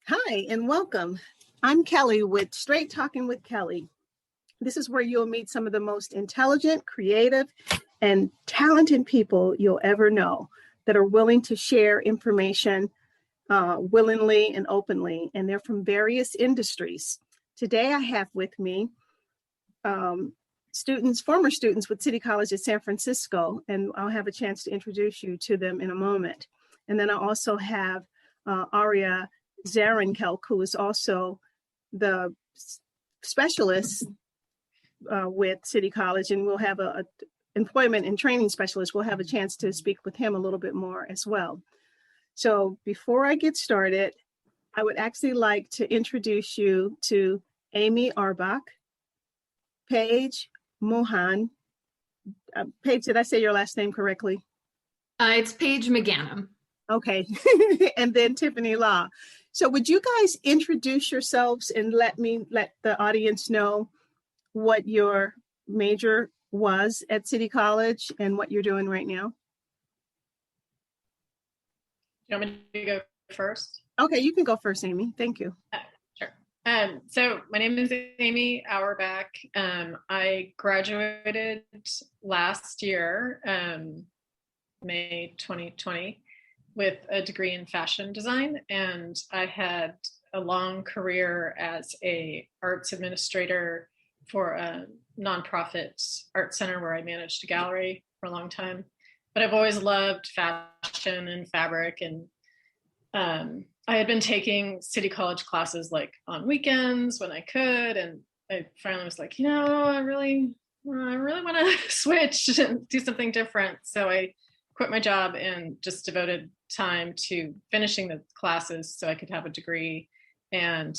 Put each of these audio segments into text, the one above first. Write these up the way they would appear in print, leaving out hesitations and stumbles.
Hi, and welcome. I'm Kelly with Straight Talking with Kelly. This is where you'll meet some of the most intelligent, creative, and talented people you'll ever know that are willing to share information willingly and openly, and they're from various industries. Today, I have with me former students with City College of San Francisco, and I'll have a chance to introduce you to them in a moment. And then I also have Arya Zarrinkelk, who is also the specialist with City College, and we'll have a employment and training specialist. We'll have a chance to speak with him a little bit more as well. So before I get started, I would actually like to introduce you to Amy Auerbach, Paige Mughannam. Paige, did I say your last name correctly? It's Paige Mughannam. Okay. And then Tiffany Law. So would you guys introduce yourselves and let the audience know what your major was at City College and what you're doing right now? You want me to go first? Okay, you can go first, Amy. Thank you. Sure. So my name is Amy Auerbach. I graduated last year, May 2020, with a degree in fashion design, and I had a long career as a arts administrator for a nonprofit art center where I managed a gallery for a long time. But I've always loved fashion and fabric, and I had been taking City College classes like on weekends when I could, and I finally was like, I really want to switch and do something different. So I quit my job and just devoted time to finishing the classes so I could have a degree. And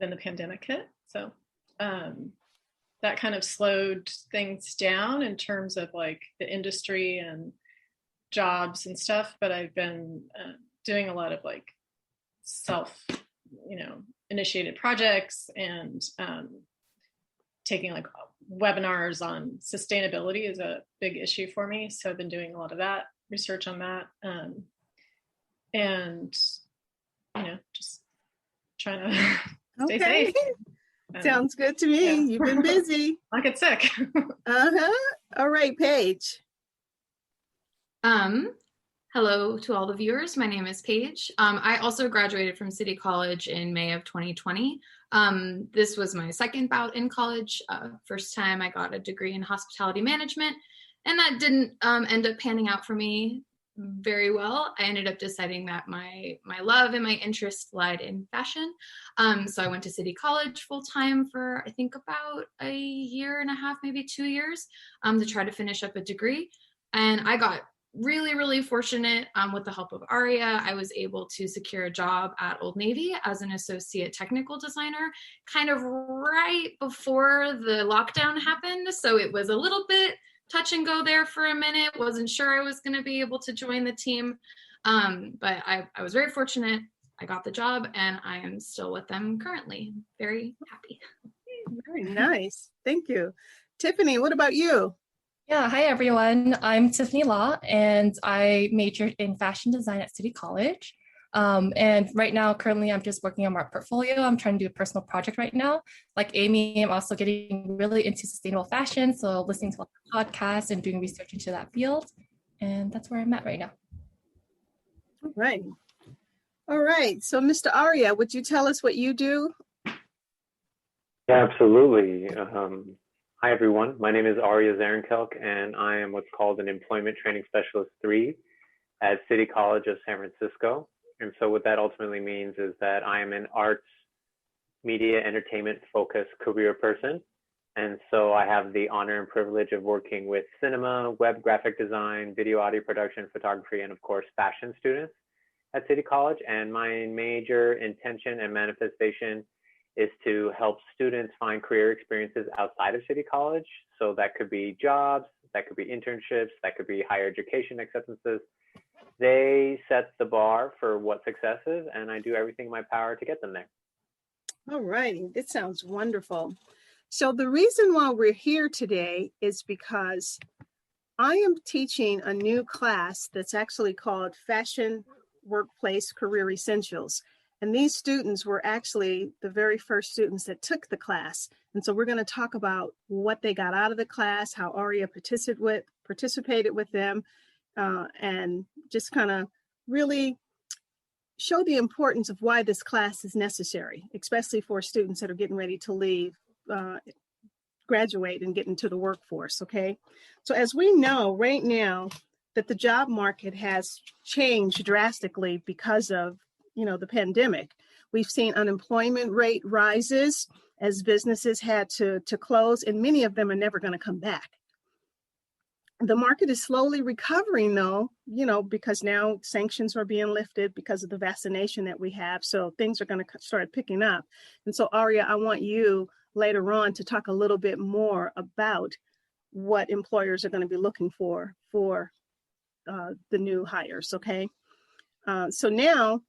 then the pandemic hit. So that kind of slowed things down in terms of like the industry and jobs and stuff. But I've been doing a lot of like initiated projects and taking like webinars on sustainability is a big issue for me. So I've been doing a lot of that research on that. And, just trying to stay safe. Sounds good to me. Yeah. You've been busy. I get sick. All right, Paige. Hello to all the viewers. My name is Paige. I also graduated from City College in May of 2020. This was my second bout in college. First time I got a degree in hospitality management, and that didn't end up panning out for me very well. I ended up deciding that my love and my interest lied in fashion. So I went to City College full time for I think about a year and a half, maybe 2 years, to try to finish up a degree. And I got really, really fortunate with the help of Arya. I was able to secure a job at Old Navy as an associate technical designer, kind of right before the lockdown happened. So it was a little bit touch and go there for a minute. Wasn't sure I was going to be able to join the team. But I was very fortunate. I got the job and I am still with them currently. Very happy. Very nice. Thank you. Tiffany, what about you? Yeah, hi everyone. I'm Tiffany Law, and I majored in fashion design at City College. And right now, currently, I'm just working on my portfolio. I'm trying to do a personal project right now. Like Amy, I'm also getting really into sustainable fashion, so listening to a lot of podcasts and doing research into that field. And that's where I'm at right now. All right. So, Mr. Arya, would you tell us what you do? Yeah, absolutely. Hi, everyone. My name is Arya Zarrinkelk, and I am what's called an Employment Training Specialist 3 at City College of San Francisco. And so what that ultimately means is that I am an arts, media, entertainment-focused career person. And so I have the honor and privilege of working with cinema, web graphic design, video, audio production, photography, and of course, fashion students at City College. And my major intention and manifestation is to help students find career experiences outside of City College. So that could be jobs, that could be internships, that could be higher education acceptances. They set the bar for what success is, and I do everything in my power to get them there. All righty. This sounds wonderful. So the reason why we're here today is because I am teaching a new class that's actually called Fashion Workplace Career Essentials. And these students were actually the very first students that took the class. And so we're going to talk about what they got out of the class, how Arya participated with them, and just kind of really show the importance of why this class is necessary, especially for students that are getting ready to leave, graduate and get into the workforce, okay? So as we know right now that the job market has changed drastically because of the pandemic. We've seen unemployment rate rises as businesses had to close, and many of them are never going to come back. The market is slowly recovering though, because now sanctions are being lifted because of the vaccination that we have. So things are going to start picking up. And so Arya, I want you later on to talk a little bit more about what employers are going to be looking for the new hires, okay? So now,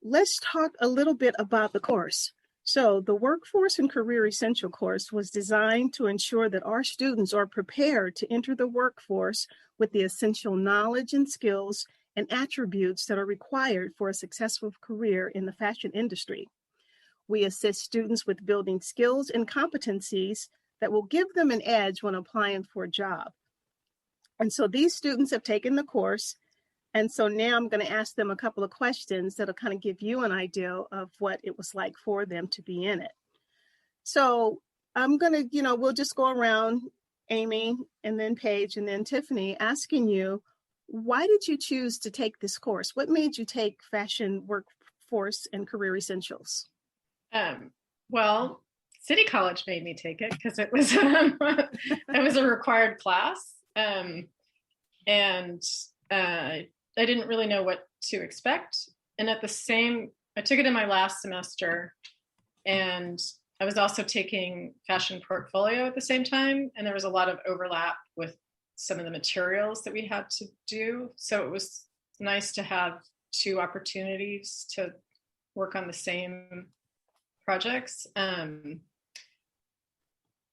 let's talk a little bit about the course. So the Workforce and Career Essential course was designed to ensure that our students are prepared to enter the workforce with the essential knowledge and skills and attributes that are required for a successful career in the fashion industry. We assist students with building skills and competencies that will give them an edge when applying for a job. And so these students have taken the course. And so now I'm going to ask them a couple of questions that'll kind of give you an idea of what it was like for them to be in it. So I'm going to, we'll just go around, Amy, and then Paige, and then Tiffany, asking you, why did you choose to take this course? What made you take Fashion, Workforce, and Career Essentials? Well, City College made me take it because it was it was a required class, and I didn't really know what to expect. And I took it in my last semester, and I was also taking fashion portfolio at the same time. And there was a lot of overlap with some of the materials that we had to do. So it was nice to have two opportunities to work on the same projects.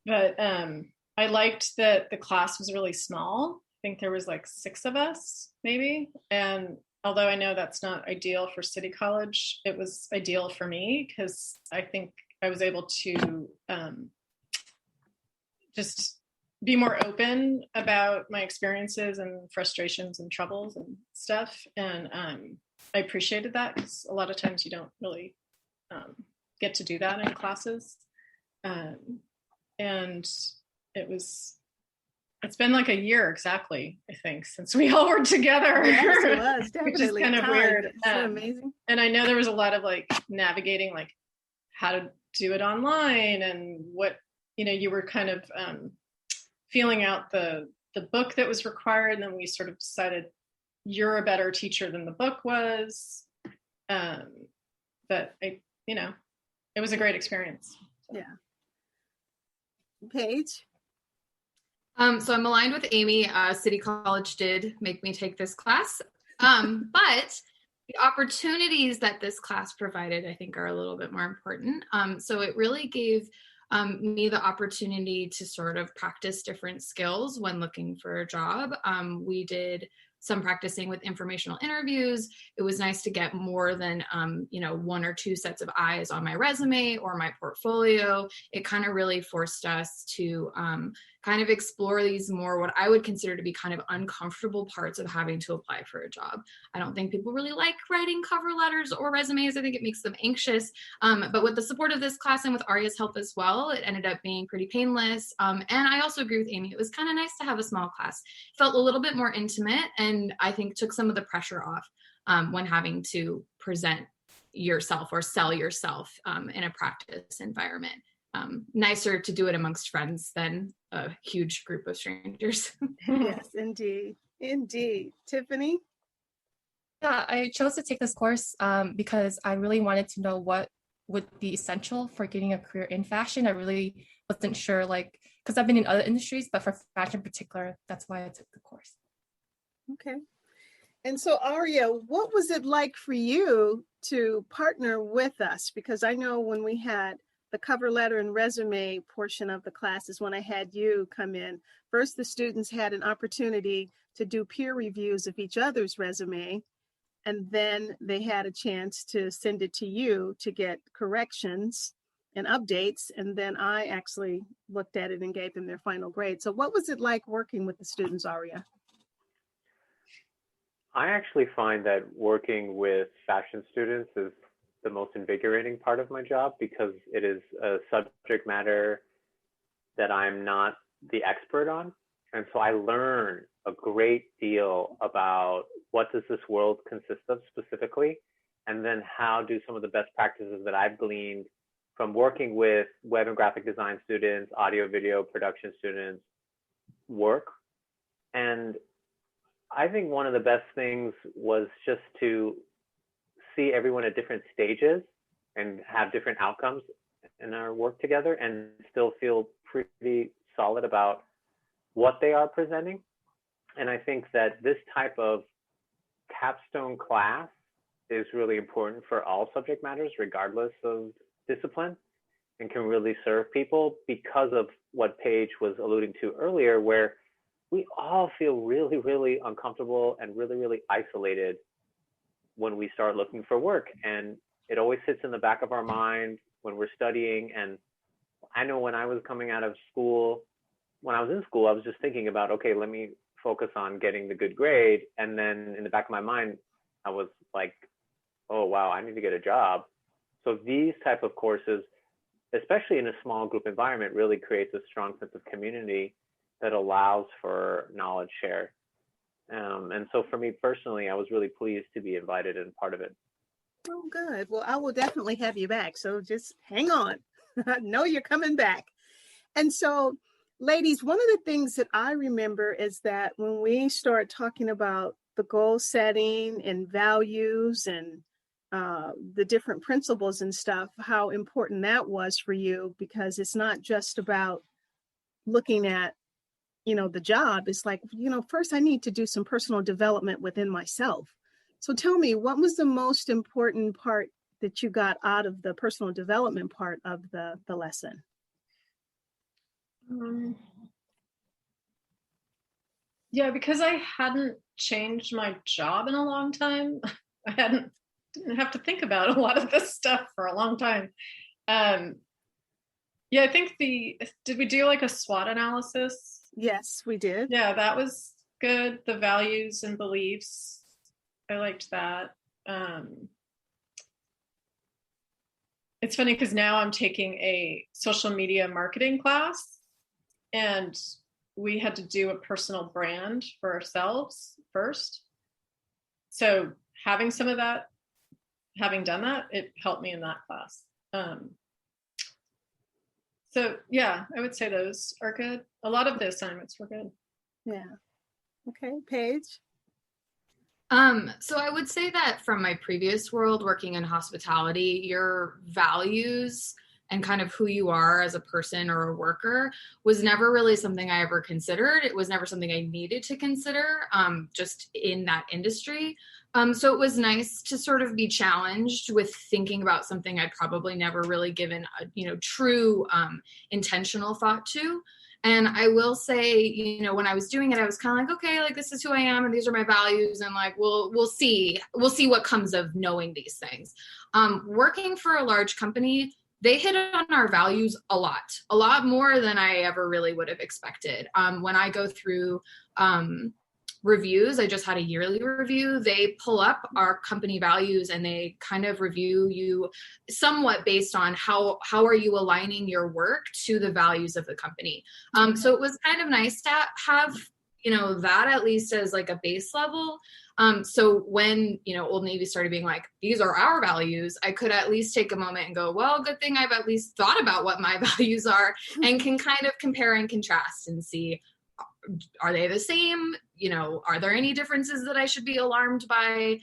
But I liked that the class was really small. I think there was like 6 of us, maybe. And although I know that's not ideal for City College, it was ideal for me because I think I was able to just be more open about my experiences and frustrations and troubles and stuff. And I appreciated that because a lot of times you don't really get to do that in classes. And it's been like a year exactly, I think, since we all were together. Yes, it was definitely. Which is kind of weird. So amazing. And I know there was a lot of like navigating like how to do it online and what, you were kind of feeling out the book that was required. And then we sort of decided you're a better teacher than the book was. But it was a great experience. So. Yeah. Paige? So I'm aligned with Amy. City College did make me take this class, but the opportunities that this class provided, I think, are a little bit more important. So it really gave me the opportunity to sort of practice different skills when looking for a job. We did some practicing with informational interviews. It was nice to get more than, 1 or 2 sets of eyes on my resume or my portfolio. It kind of really forced us to kind of explore these more, what I would consider to be kind of uncomfortable parts of having to apply for a job. I don't think people really like writing cover letters or resumes. I think it makes them anxious. But with the support of this class and with Arya's help as well, it ended up being pretty painless. And I also agree with Amy. It was kind of nice to have a small class. It felt a little bit more intimate, and I think took some of the pressure off when having to present yourself or sell yourself in a practice environment. Nicer to do it amongst friends than a huge group of strangers. Yes, indeed. Indeed. Tiffany? Yeah, I chose to take this course because I really wanted to know what would be essential for getting a career in fashion. I really wasn't sure, because I've been in other industries, but for fashion in particular, that's why I took the course. Okay. And so, Arya, what was it like for you to partner with us? Because I know when we had the cover letter and resume portion of the class is when I had you come in. First, the students had an opportunity to do peer reviews of each other's resume. and then they had a chance to send it to you to get corrections and updates. And then I actually looked at it and gave them their final grade. So what was it like working with the students, Arya? I actually find that working with fashion students is the most invigorating part of my job, because it is a subject matter that I'm not the expert on. And so I learn a great deal about what does this world consist of specifically, and then how do some of the best practices that I've gleaned from working with web and graphic design students, audio, video production students work. And I think one of the best things was just to see everyone at different stages and have different outcomes in our work together, and still feel pretty solid about what they are presenting. And I think that this type of capstone class is really important for all subject matters, regardless of discipline, and can really serve people, because of what Paige was alluding to earlier, where we all feel really, really uncomfortable and really, really isolated when we start looking for work. And it always sits in the back of our mind when we're studying. And I know when I was coming out of school, when I was in school, I was just thinking about, okay, let me focus on getting the good grade. And then in the back of my mind, I was like, oh, wow, I need to get a job. So these type of courses, especially in a small group environment, really creates a strong sense of community that allows for knowledge share. And so for me personally, I was really pleased to be invited and part of it. Oh, good. Well, I will definitely have you back. So just hang on. I know you're coming back. And so, ladies, one of the things that I remember is that when we start talking about the goal setting and values and the different principles and stuff, how important that was for you, because it's not just about looking at, the job. It's like, first I need to do some personal development within myself. So tell me, what was the most important part that you got out of the personal development part of the lesson? Yeah, because I hadn't changed my job in a long time. I didn't have to think about a lot of this stuff for a long time. Yeah, I think did we do like a SWOT analysis? Yes, we did. Yeah, that was good. The values and beliefs, I liked that. It's funny because now I'm taking a social media marketing class, and we had to do a personal brand for ourselves first. So having some of that, having done that, it helped me in that class. So yeah, I would say those are good. A lot of the assignments were good. Yeah. Okay, Paige? So I would say that from my previous world working in hospitality, your values and kind of who you are as a person or a worker was never really something I ever considered. It was never something I needed to consider, just in that industry. So it was nice to sort of be challenged with thinking about something I'd probably never really given a, true intentional thought to. And I will say, when I was doing it, I was kind of like, okay, like this is who I am and these are my values. And like, we'll see what comes of knowing these things. Working for a large company, they hit on our values a lot more than I ever really would have expected. When I go through reviews, I just had a yearly review, they pull up our company values and they kind of review you somewhat based on how are you aligning your work to the values of the company. So it was kind of nice to have, that at least as like a base level. So when, Old Navy started being like, these are our values, I could at least take a moment and go, well, good thing I've at least thought about what my values are and can kind of compare and contrast and see, are they the same? Are there any differences that I should be alarmed by,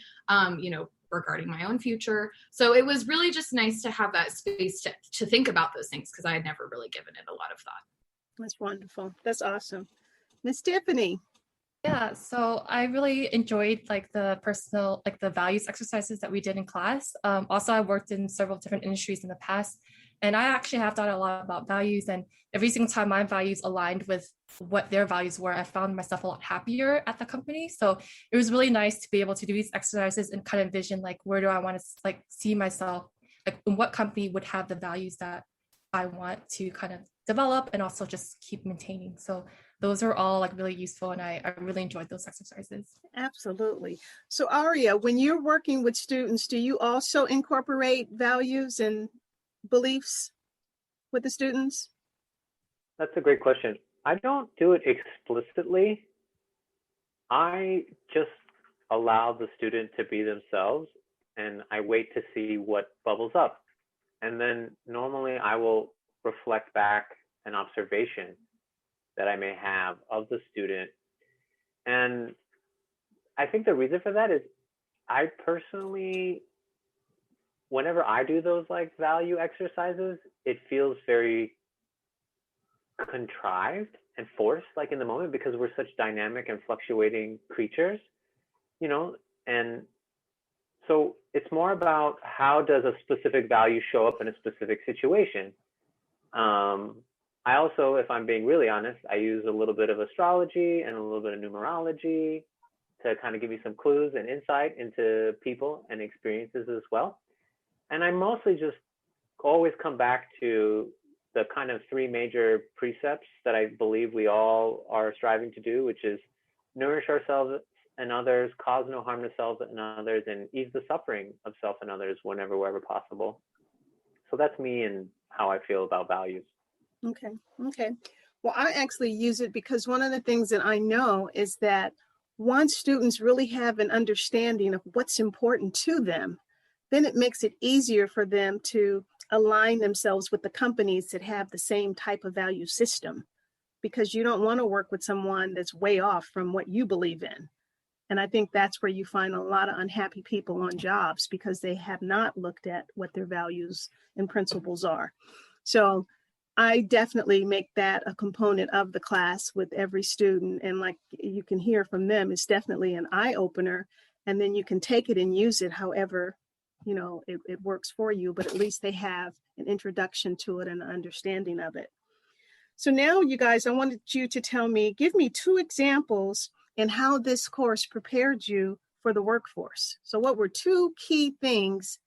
regarding my own future? So it was really just nice to have that space to think about those things, because I had never really given it a lot of thought. That's wonderful. That's awesome. Miss Tiffany. Yeah, so I really enjoyed the values exercises that we did in class. Also, I worked in several different industries in the past, And I actually have thought a lot about values, and every single time my values aligned with what their values were, I found myself a lot happier at the company. So it was really nice to be able to do these exercises and kind of envision like, where do I want to like see myself, like in what company would have the values that I want to kind of develop and also just keep maintaining. So those are all like really useful, and I really enjoyed those exercises. Absolutely. So Arya, when you're working with students, do you also incorporate values and beliefs with the students? That's a great question. I don't do it explicitly. I just allow the student to be themselves, and I wait to see what bubbles up. And then normally I will reflect back an observation that I may have of the student. And I think the reason for that is I personally, whenever I do those like value exercises, it feels very contrived and forced like in the moment, because we're such dynamic and fluctuating creatures, you know, and so it's more about how does a specific value show up in a specific situation. I also, if I'm being really honest, I use a little bit of astrology and a little bit of numerology to kind of give me some clues and insight into people and experiences as well. And I mostly just always come back to the kind of three major precepts that I believe we all are striving to do, which is nourish ourselves and others, cause no harm to self and others, and ease the suffering of self and others wherever possible. So that's me and how I feel about values. Okay. Well, I actually use it because one of the things that I know is that once students really have an understanding of what's important to them, then it makes it easier for them to align themselves with the companies that have the same type of value system, because you don't want to work with someone that's way off from what you believe in. And I think that's where you find a lot of unhappy people on jobs, because they have not looked at what their values and principles are. So I definitely make that a component of the class with every student. And like you can hear from them, it's definitely an eye opener. And then you can take it and use it however, you know, it works for you, but at least they have an introduction to it and an understanding of it. So now, you guys, I wanted you to give me 2 examples in how this course prepared you for the workforce. So what were 2 key things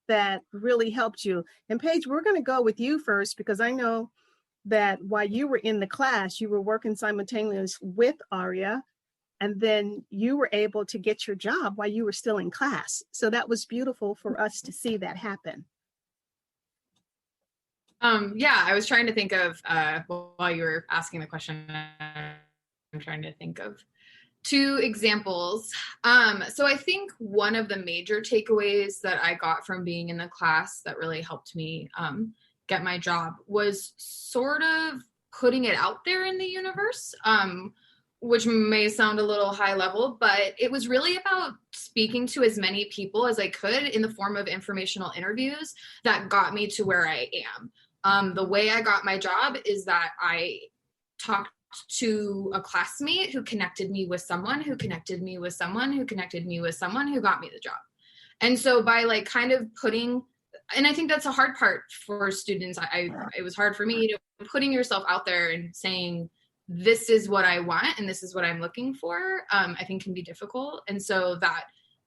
that really helped you? And Paige, we're going to go with you first, because I know that while you were in the class, you were working simultaneously with Arya, and then you were able to get your job while you were still in class. So that was beautiful for us to see that happen. Yeah, I was trying to think of, while you were asking the question, I'm trying to think of 2 examples. So I think one of the major takeaways that I got from being in the class that really helped me get my job was sort of putting it out there in the universe, which may sound a little high level, but it was really about speaking to as many people as I could in the form of informational interviews that got me to where I am. The way I got my job is that I talked to a classmate who connected me with someone who connected me with someone who connected me with someone who got me the job. And so by like kind of putting, and I think that's a hard part for students. It was hard for me to putting yourself out there and saying, this is what I want and this is what I'm looking for, I think can be difficult. And so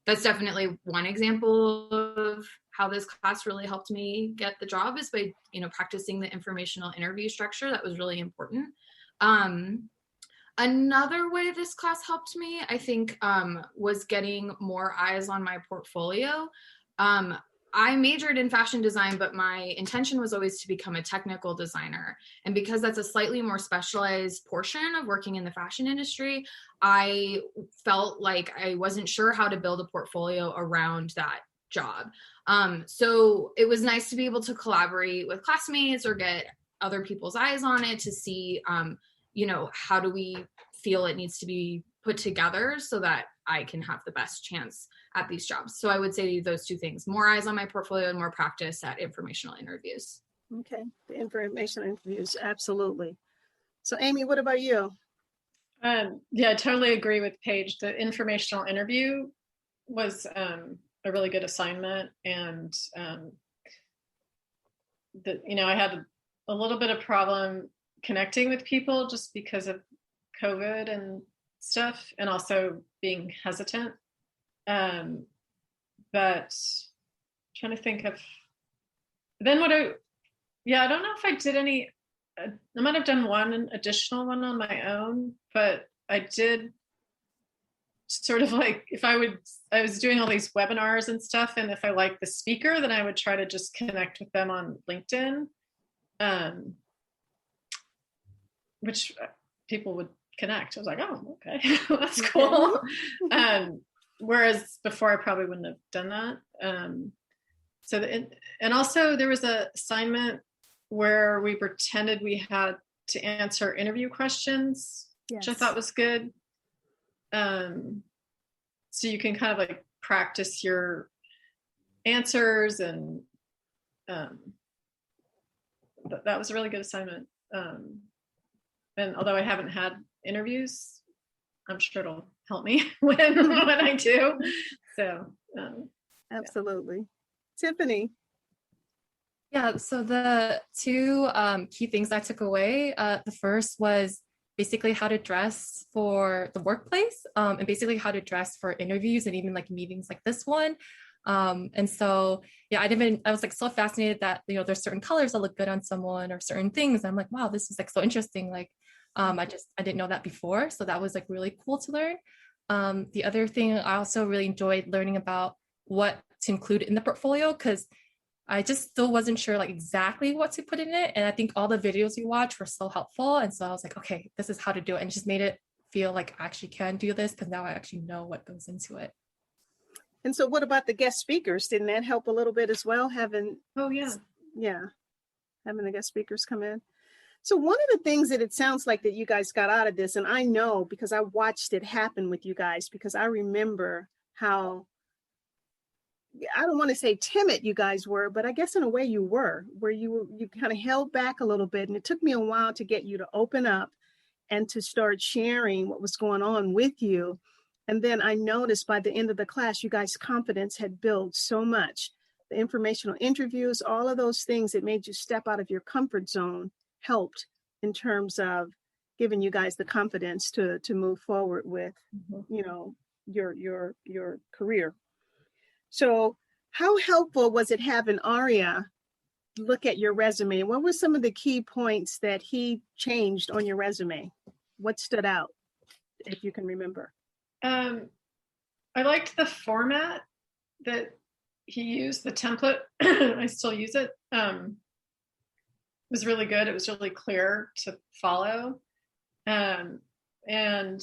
that's definitely one example of how this class really helped me get the job, is by, you know, practicing the informational interview structure. That was really important. Another way this class helped me, I think, was getting more eyes on my portfolio. I majored in fashion design, but my intention was always to become a technical designer. And because that's a slightly more specialized portion of working in the fashion industry, I felt like I wasn't sure how to build a portfolio around that job. So it was nice to be able to collaborate with classmates or get other people's eyes on it to see, you know, how do we feel it needs to be put together so that I can have the best chance at these jobs. So I would say those 2 things: more eyes on my portfolio and more practice at informational interviews. Okay, the informational interviews, absolutely. So Amy, what about you? Yeah, I totally agree with Paige. The informational interview was a really good assignment, and I had a little bit of problem connecting with people just because of COVID and stuff, and also being hesitant. But trying to think of then I don't know if I did any. I might have done one additional one on my own, but I did sort of like I was doing all these webinars and stuff, and if I liked the speaker, then I would try to just connect with them on LinkedIn, which people would connect. I was like, oh, okay, that's cool. Whereas before I probably wouldn't have done that. And also there was an assignment where we pretended we had to answer interview questions, which I thought was good. So you can kind of like practice your answers, and that was a really good assignment. And although I haven't had interviews, I'm sure it'll help me when I do. So absolutely. Tiffany. Yeah, so the two key things I took away, the first was basically how to dress for the workplace, and basically how to dress for interviews and even like meetings like this one. And so, yeah, I was like so fascinated that, there's certain colors that look good on someone or certain things. And I'm like, wow, this is like so interesting. Like, I didn't know that before. So that was like really cool to learn. The other thing, I also really enjoyed learning about what to include in the portfolio, because I just still wasn't sure like exactly what to put in it. And I think all the videos we watched were so helpful. And so I was like, okay, this is how to do it. And it just made it feel like I actually can do this, because now I actually know what goes into it. And so what about the guest speakers? Didn't that help a little bit as well? Having the guest speakers come in. So one of the things that it sounds like that you guys got out of this, and I know because I watched it happen with you guys, because I remember how, I don't want to say timid you guys were, but I guess in a way you were, where you kind of held back a little bit. And it took me a while to get you to open up and to start sharing what was going on with you. And then I noticed by the end of the class, you guys' confidence had built so much. The informational interviews, all of those things that made you step out of your comfort zone helped in terms of giving you guys the confidence to move forward with, your career. So how helpful was it having Arya look at your resume? What were some of the key points that he changed on your resume? What stood out, if you can remember? I liked the format that he used, the template. I still use it. It was really good. It was really clear to follow. And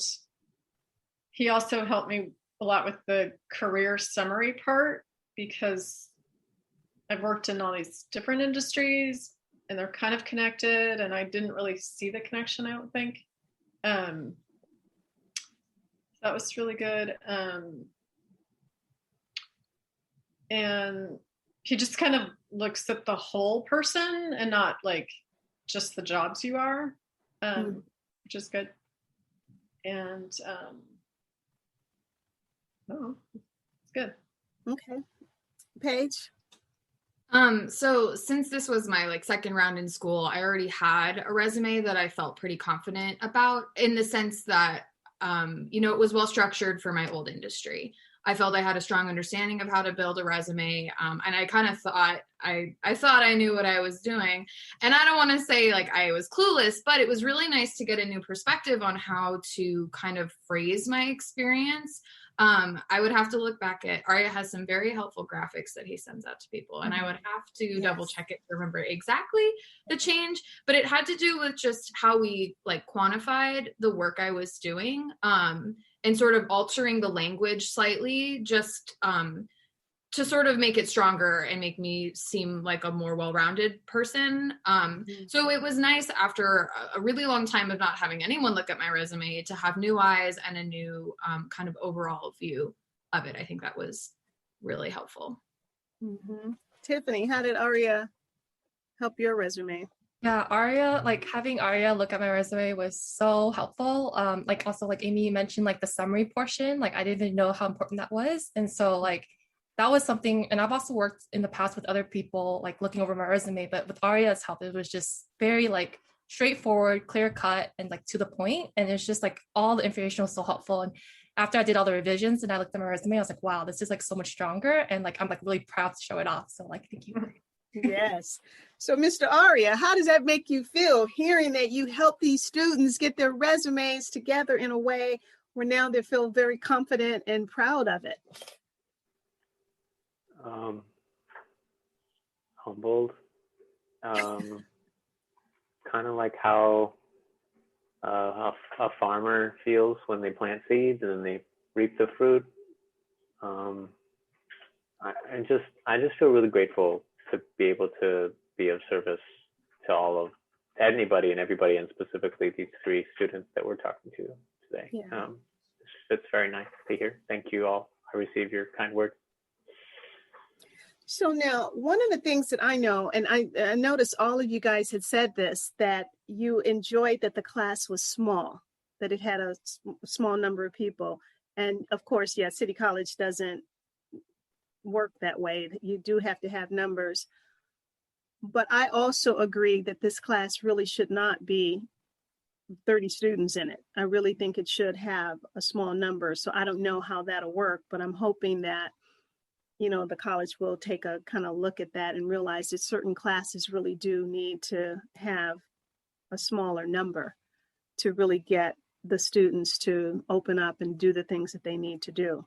he also helped me a lot with the career summary part, because I've worked in all these different industries and they're kind of connected, and I didn't really see the connection, I don't think. That was really good. And he just kind of looks at the whole person and not like just the jobs you are, which is good. And it's good. Okay. Paige? So since this was my second round in school, I already had a resume that I felt pretty confident about, in the sense that, it was well structured for my old industry. I felt I had a strong understanding of how to build a resume. And I kind of thought, I thought I knew what I was doing. And I don't want to say I was clueless, but it was really nice to get a new perspective on how to kind of phrase my experience. I would have to look back at, Arya has some very helpful graphics that he sends out to people, and I would have to double check it to remember exactly the change, but it had to do with just how we quantified the work I was doing, and sort of altering the language slightly, just to sort of make it stronger and make me seem like a more well-rounded person. So it was nice, after a really long time of not having anyone look at my resume, to have new eyes and a new kind of overall view of it. I think that was really helpful. Mm-hmm. Tiffany, how did Arya help your resume? Yeah, Arya, having Arya look at my resume was so helpful. Also, Amy mentioned, the summary portion, I didn't even know how important that was. And so, that was something, and I've also worked in the past with other people, like looking over my resume, but with Arya's help, it was just very like straightforward, clear cut, and like to the point. And it's just like all the information was so helpful. And after I did all the revisions and I looked at my resume, I was like, wow, this is like so much stronger. And like, I'm like really proud to show it off. So like, thank you. Yes. So Mr. Arya, how does that make you feel hearing that you help these students get their resumes together in a way where now they feel very confident and proud of it? Humbled. Kind of like how a farmer feels when they plant seeds and then they reap the fruit. I just feel really grateful to be able to be of service to anybody and everybody, and specifically these 3 students that we're talking to today. Yeah. It's very nice to hear. Thank you all. I received your kind words. So now, one of the things that I know, and I noticed all of you guys had said this, that you enjoyed that the class was small, that it had a small number of people. And of course, yeah, City College doesn't work that way. You do have to have numbers. But I also agree that this class really should not be 30 students in it. I really think it should have a small number. So I don't know how that'll work, but I'm hoping that, you know, the college will take a kind of look at that and realize that certain classes really do need to have a smaller number to really get the students to open up and do the things that they need to do.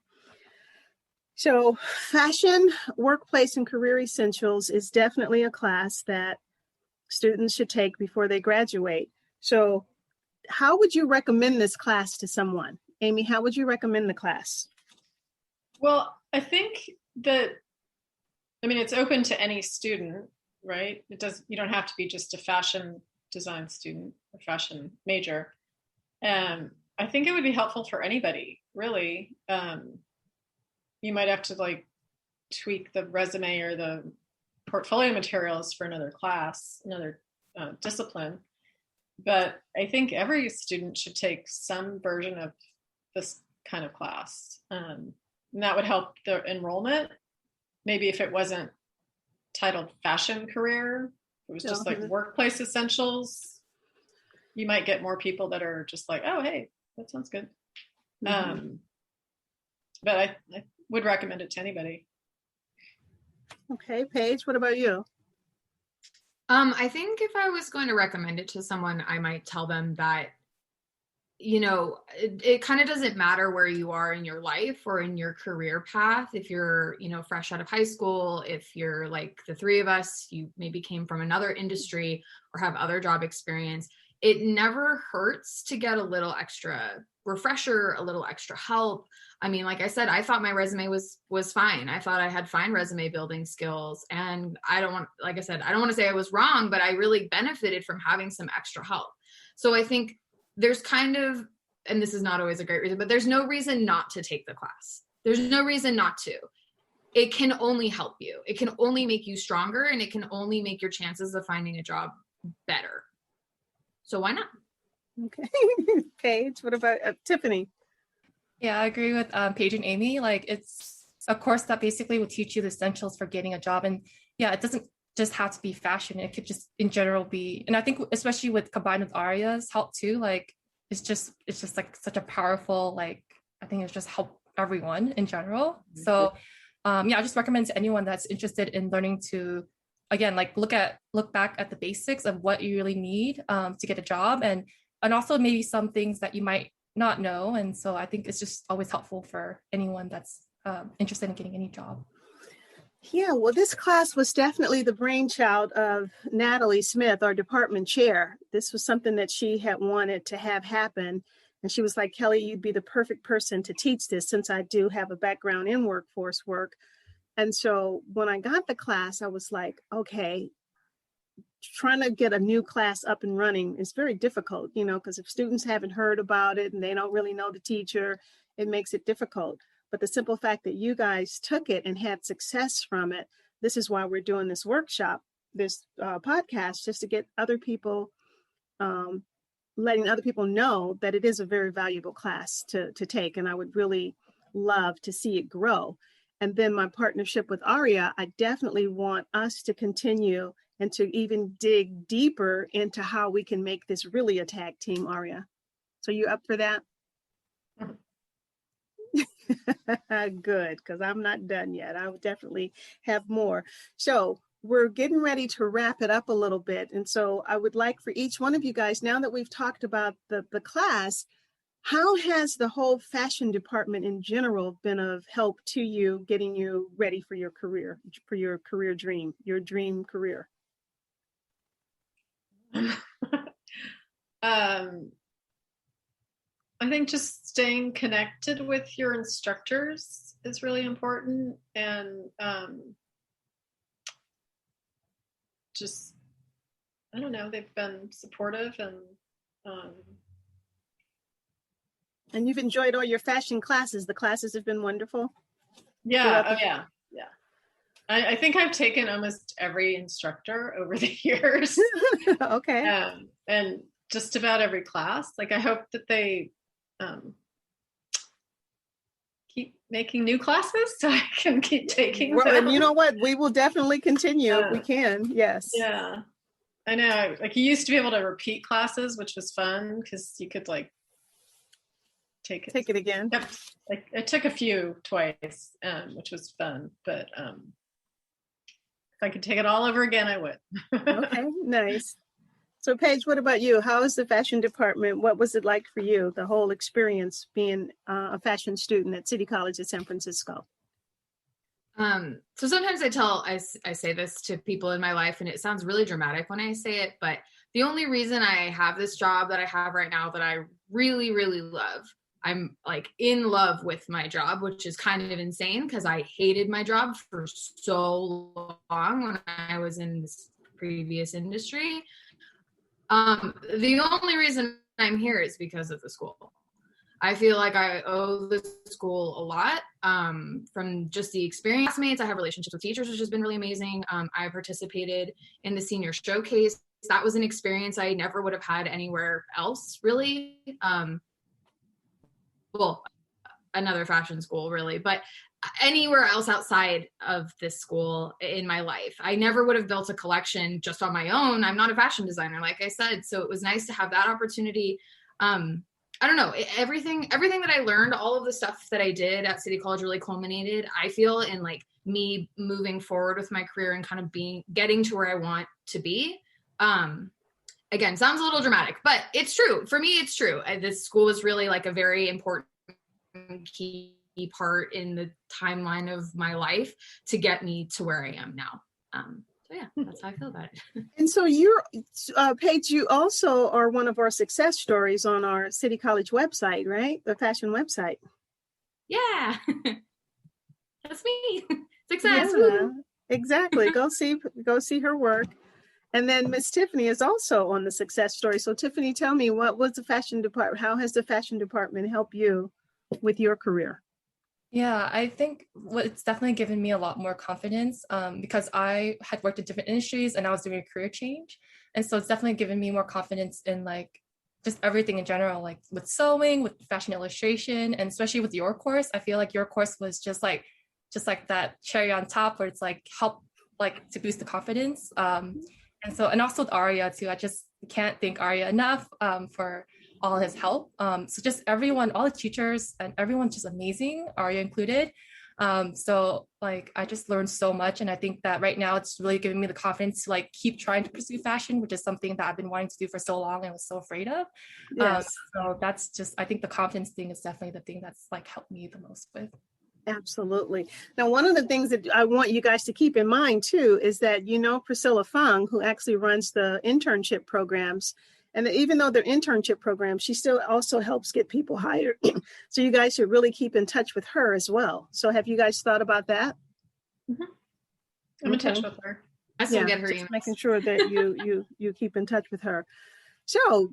So fashion, workplace, and career essentials is definitely a class that students should take before they graduate. So how would you recommend this class to someone? Amy, how would you recommend the class? Well, I think it's open to any student, right? You don't have to be just a fashion design student or fashion major. I think it would be helpful for anybody, really. You might have to like tweak the resume or the portfolio materials for another class, another discipline. But I think every student should take some version of this kind of class. And that would help the enrollment. Maybe if it wasn't titled fashion career, it was just like workplace essentials, you might get more people that are just like, oh, hey, that sounds good. Mm-hmm. But I would recommend it to anybody. Okay, Paige, what about you? I think if I was going to recommend it to someone, I might tell them that, you know, it kind of doesn't matter where you are in your life or in your career path. If you're, you know, fresh out of high school, if you're like the 3 of us, you maybe came from another industry or have other job experience, it never hurts to get a little extra refresher, a little extra help. I mean, like I said, I thought my resume was fine. I thought I had fine resume building skills. And I don't want to say I was wrong, but I really benefited from having some extra help. So I think there's kind of, and this is not always a great reason, but there's no reason not to take the class. There's no reason not to. It can only help you. It can only make you stronger, and it can only make your chances of finding a job better. So why not? Okay. Paige, what about Tiffany? Yeah, I agree with Paige and Amy. Like, it's a course that basically will teach you the essentials for getting a job. And yeah, it doesn't just have to be fashion. It could just in general be, and I think especially with combined with Arya's help too, like it's just like such a powerful, like, I think it's just help everyone in general. Mm-hmm. So yeah, I just recommend to anyone that's interested in learning to, again, like look back at the basics of what you really need to get a job, and also maybe some things that you might not know. And so I think it's just always helpful for anyone that's interested in getting any job. Yeah, well, this class was definitely the brainchild of Natalie Smith, our department chair. This was something that she had wanted to have happen. And she was like, Kelly, you'd be the perfect person to teach this, since I do have a background in workforce work. And so when I got the class, I was like, okay, trying to get a new class up and running is very difficult, you know, because if students haven't heard about it and they don't really know the teacher, it makes it difficult. But the simple fact that you guys took it and had success from it, this is why we're doing this workshop, this podcast, just to get other people, letting other people know that it is a very valuable class to take. And I would really love to see it grow. And then my partnership with Arya, I definitely want us to continue and to even dig deeper into how we can make this really a tag team, Arya. So you up for that? Good, because I'm not done yet. I will definitely have more. So we're getting ready to wrap it up a little bit. And so I would like for each one of you guys, now that we've talked about the class, how has the whole fashion department in general been of help to you, getting you ready for your career dream, your dream career? I think just staying connected with your instructors is really important, and just, I don't know, they've been supportive, and you've enjoyed all your fashion classes. The classes have been wonderful. Yeah, yeah. I think I've taken almost every instructor over the years. Okay. And just about every class. Like, I hope that they keep making new classes so I can keep taking them. And you know what? We will definitely continue if we can. Yes. Yeah. I know. Like, you used to be able to repeat classes, which was fun because you could like take it again. Yep. Like, I took a few twice, which was fun. But if I could take it all over again, I would. Okay, nice. So Paige, what about you? How is the fashion department? What was it like for you, the whole experience being a fashion student at City College of San Francisco? So sometimes I say this to people in my life, and it sounds really dramatic when I say it, but the only reason I have this job that I have right now that I really, really love, I'm like in love with my job, which is kind of insane because I hated my job for so long when I was in this previous industry. The only reason I'm here is because of the school. I feel like I owe the school a lot, from just the experience. Classmates, I have relationships with teachers, which has been really amazing. I participated in the senior showcase. That was an experience I never would have had anywhere else, really. Well, another fashion school, really, but anywhere else outside of this school in my life. I never would have built a collection just on my own. I'm not a fashion designer, like I said. So it was nice to have that opportunity. I don't know, everything that I learned, all of the stuff that I did at City College really culminated, I feel, in like me moving forward with my career and kind of getting to where I want to be. Again, sounds a little dramatic, but it's true. For me, it's true. This school was really like a very important key part in the timeline of my life to get me to where I am now. So yeah, that's how I feel about it. And so you're, Paige, you also are one of our success stories on our City College website, right? The fashion website. Yeah, that's me. Success. Yeah, exactly. Go see her work. And then Miss Tiffany is also on the success story. So Tiffany, tell me, what was the fashion department? How has the fashion department helped you with your career? Yeah, I think it's definitely given me a lot more confidence, because I had worked in different industries and I was doing a career change. And so it's definitely given me more confidence in like just everything in general, like with sewing, with fashion illustration, and especially with your course. I feel like your course was just like that cherry on top where it's like help like to boost the confidence. And also with Arya too, I just can't thank Arya enough for all his help. So just everyone, all the teachers and everyone's just amazing, Arya included. So like I just learned so much, and I think that right now it's really giving me the confidence to like keep trying to pursue fashion, which is something that I've been wanting to do for so long and was so afraid of. Yes. So that's just, I think the confidence thing is definitely the thing that's like helped me the most with. Absolutely. Now, one of the things that I want you guys to keep in mind too is that, you know, Priscilla Fung, who actually runs the internship programs, and even though they're internship programs, she still also helps get people hired. So you guys should really keep in touch with her as well. So have you guys thought about that? Mm-hmm. I'm in touch with her. I still get her just emails. making sure that you keep in touch with her. So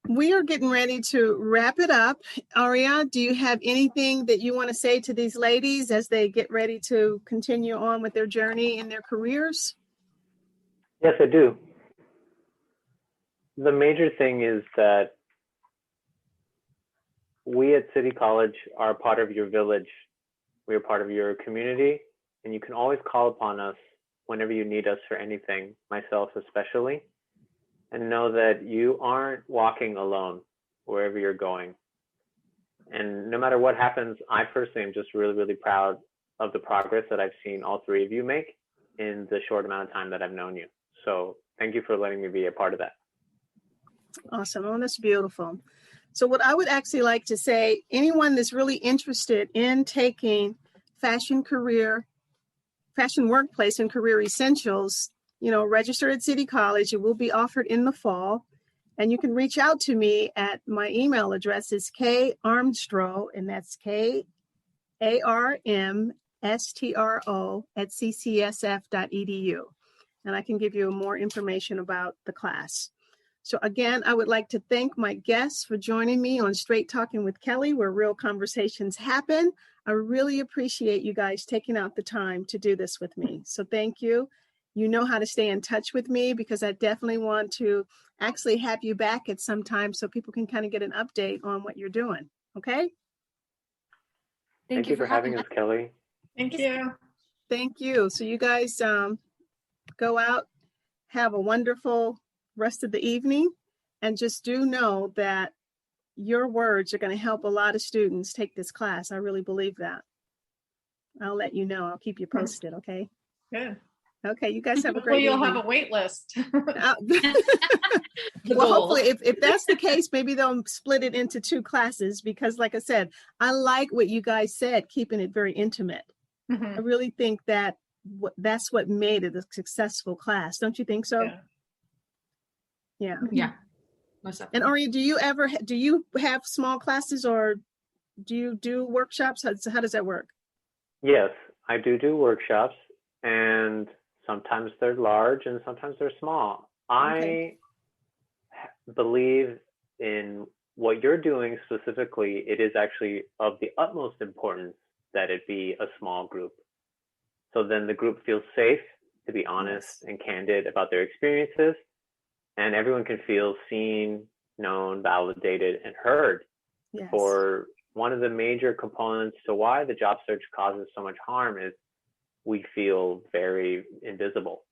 we are getting ready to wrap it up. Arya, do you have anything that you want to say to these ladies as they get ready to continue on with their journey in their careers? Yes, I do. The major thing is that we at City College are part of your village, We are part of your community, and you can always call upon us whenever you need us for anything, myself especially. And know that you aren't walking alone wherever you're going. And no matter what happens, I personally am just really, really proud of the progress that I've seen all three of you make in the short amount of time that I've known you. So thank you for letting me be a part of that. Awesome. Oh, that's beautiful. So what I would actually like to say, anyone that's really interested in taking fashion workplace and career essentials, register at City College. It will be offered in the fall. And you can reach out to me at my email address is Kelly Armstrong, and that's KARMSTRO@ccsf.edu. And I can give you more information about the class. So again, I would like to thank my guests for joining me on Straight Talking with Kelly, where real conversations happen. I really appreciate you guys taking out the time to do this with me. So thank you. You know how to stay in touch with me, because I definitely want to actually have you back at some time so people can kind of get an update on what you're doing. Okay? Thank you for having us, Kelly. Thank you. Thank you. So you guys go out, have a wonderful rest of the evening, and just do know that your words are going to help a lot of students take this class. I really believe that. I'll let you know. I'll keep you posted. Okay. Good. Okay. You guys have a great evening. You'll have a wait list. Well, hopefully if that's the case, maybe they'll split it into 2 classes, because like I said, I like what you guys said, keeping it very intimate. Mm-hmm. I really think that that's what made it a successful class. Don't you think so? Yeah. Yeah. Most And Arya, do you have small classes, or do you do workshops? How does that work? Yes, I do workshops, and sometimes they're large and sometimes they're small. Okay. I believe in what you're doing specifically. It is actually of the utmost importance that it be a small group. So then the group feels safe to be honest and candid about their experiences, and everyone can feel seen, known, validated, and heard. Yes. For one of the major components to why the job search causes so much harm is we feel very invisible.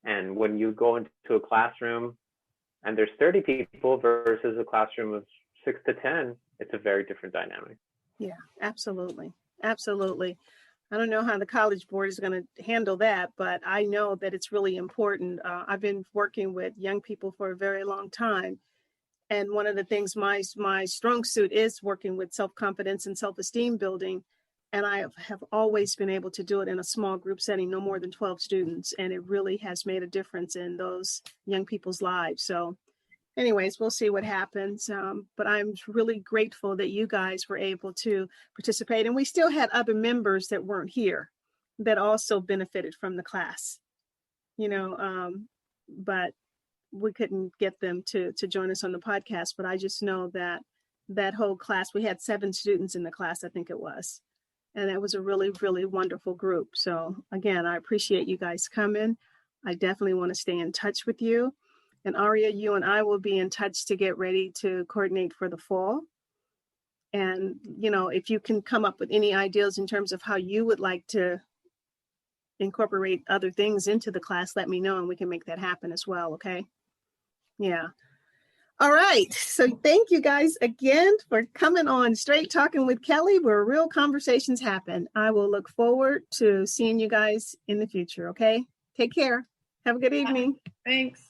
And when you go into a classroom and there's 30 people versus a classroom of 6 to 10, it's a very different dynamic. Yeah, absolutely. Absolutely. I don't know how the College Board is going to handle that, but I know that it's really important. I've been working with young people for a very long time. And one of the things, my strong suit is working with self-confidence and self-esteem building. And I have always been able to do it in a small group setting, no more than 12 students. And it really has made a difference in those young people's lives. So anyways, we'll see what happens. But I'm really grateful that you guys were able to participate. And we still had other members that weren't here that also benefited from the class, but we couldn't get them to join us on the podcast. But I just know that whole class, we had 7 students in the class, I think it was. And it was a really, really wonderful group. So again, I appreciate you guys coming. I definitely want to stay in touch with you. And Arya, you and I will be in touch to get ready to coordinate for the fall. And, if you can come up with any ideas in terms of how you would like to incorporate other things into the class, let me know and we can make that happen as well. Okay. Yeah. All right. So thank you guys again for coming on Straight Talking with Kelly, where real conversations happen. I will look forward to seeing you guys in the future. Okay. Take care. Have a good evening. Thanks.